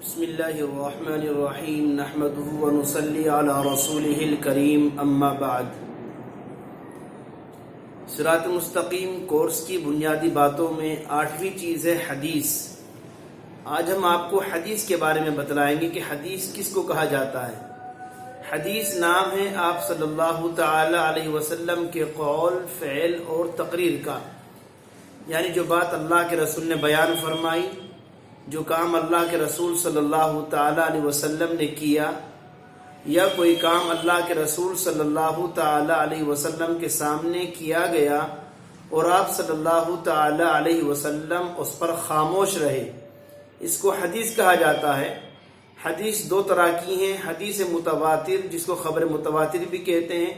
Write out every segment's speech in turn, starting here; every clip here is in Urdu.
بسم اللہ الرحمن الرحیم نحمده ونصلی علی رسوله الکریم اما بعد۔ صراط مستقیم کورس کی بنیادی باتوں میں 8ویں چیز ہے حدیث۔ آج ہم آپ کو حدیث کے بارے میں بتلائیں گے کہ حدیث کس کو کہا جاتا ہے۔ حدیث نام ہے آپ صلی اللہ تعالی علیہ وسلم کے قول، فعل اور تقریر کا، یعنی جو بات اللہ کے رسول نے بیان فرمائی، جو کام اللہ کے رسول صلی اللہ تعالی علیہ وسلم نے کیا، یا کوئی کام اللہ کے رسول صلی اللہ تعالی علیہ وسلم کے سامنے کیا گیا اور آپ صلی اللہ تعالی علیہ وسلم اس پر خاموش رہے، اس کو حدیث کہا جاتا ہے۔ حدیث دو طرح کی ہیں، حدیث متواتر جس کو خبر متواتر بھی کہتے ہیں،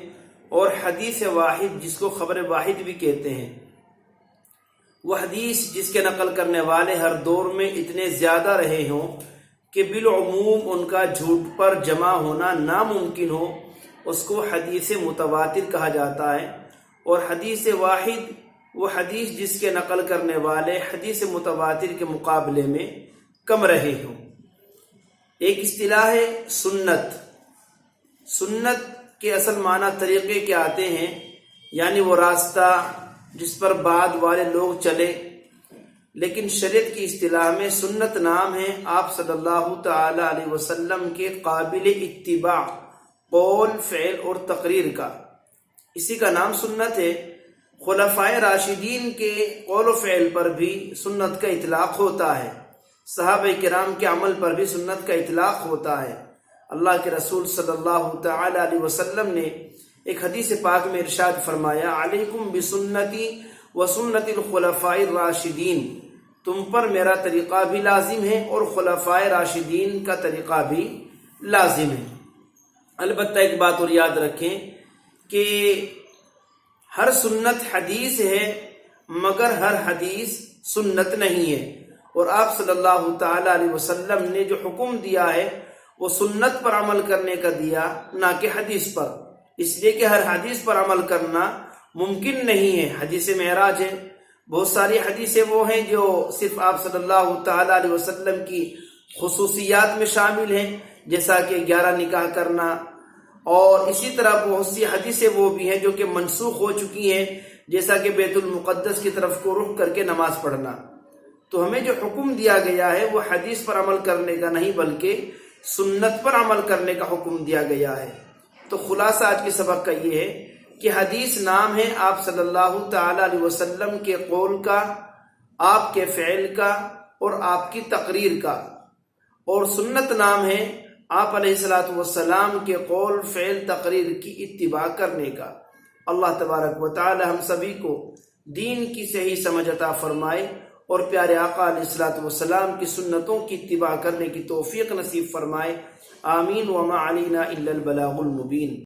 اور حدیث واحد جس کو خبر واحد بھی کہتے ہیں۔ وہ حدیث جس کے نقل کرنے والے ہر دور میں اتنے زیادہ رہے ہوں کہ بالعموم ان کا جھوٹ پر جمع ہونا ناممکن ہو، اس کو حدیث متواتر کہا جاتا ہے۔ اور حدیث واحد وہ حدیث جس کے نقل کرنے والے حدیث متواتر کے مقابلے میں کم رہے ہوں۔ ایک اصطلاح ہے سنت۔ سنت کے اصل معنی طریقے کے آتے ہیں، یعنی وہ راستہ جس پر بعد والے لوگ چلے، لیکن شریعت کی اصطلاح میں سنت نام ہے آپ صلی اللہ تعالی علیہ وسلم کے قابل اتباع قول، فعل اور تقریر کا، اسی کا نام سنت ہے۔ خلفائے راشدین کے قول و فعل پر بھی سنت کا اطلاق ہوتا ہے، صحابہ کرام کے عمل پر بھی سنت کا اطلاق ہوتا ہے۔ اللہ کے رسول صلی اللہ تعالی علیہ وسلم نے ایک حدیث پاک میں ارشاد فرمایا، علیکم بسنتی وسنت الخلفاء الراشدین، تم پر میرا طریقہ بھی لازم ہے اور خلفائے راشدین کا طریقہ بھی لازم ہے۔ البتہ ایک بات اور یاد رکھیں کہ ہر سنت حدیث ہے، مگر ہر حدیث سنت نہیں ہے۔ اور آپ صلی اللہ تعالی علیہ وسلم نے جو حکم دیا ہے وہ سنت پر عمل کرنے کا دیا، نہ کہ حدیث پر، اس لیے کہ ہر حدیث پر عمل کرنا ممکن نہیں ہے۔ حدیث معراج ہے، بہت ساری حدیثیں وہ ہیں جو صرف آپ صلی اللہ تعالی علیہ وسلم کی خصوصیات میں شامل ہیں، جیسا کہ 11 نکاح کرنا، اور اسی طرح بہت سی حدیثیں وہ بھی ہیں جو کہ منسوخ ہو چکی ہیں، جیسا کہ بیت المقدس کی طرف کو رخ کر کے نماز پڑھنا۔ تو ہمیں جو حکم دیا گیا ہے وہ حدیث پر عمل کرنے کا نہیں، بلکہ سنت پر عمل کرنے کا حکم دیا گیا ہے۔ تو خلاصہ آج کے سبق کا یہ ہے کہ حدیث نام ہے آپ صلی اللہ تعالی علیہ وسلم کے قول کا، آپ کے فعل کا اور آپ کی تقریر کا، اور سنت نام ہے آپ علیہ الصلوۃ والسلام کے قول، فعل، تقریر کی اتباع کرنے کا۔ اللہ تبارک و تعالی ہم سبھی کو دین کی صحیح سمجھ عطا فرمائے اور پیارے آقا علیہ الصلوۃ والسلام کی سنتوں کی اتباع کرنے کی توفیق نصیب فرمائے۔ آمین۔ وما علینا الا البلاغ المبین۔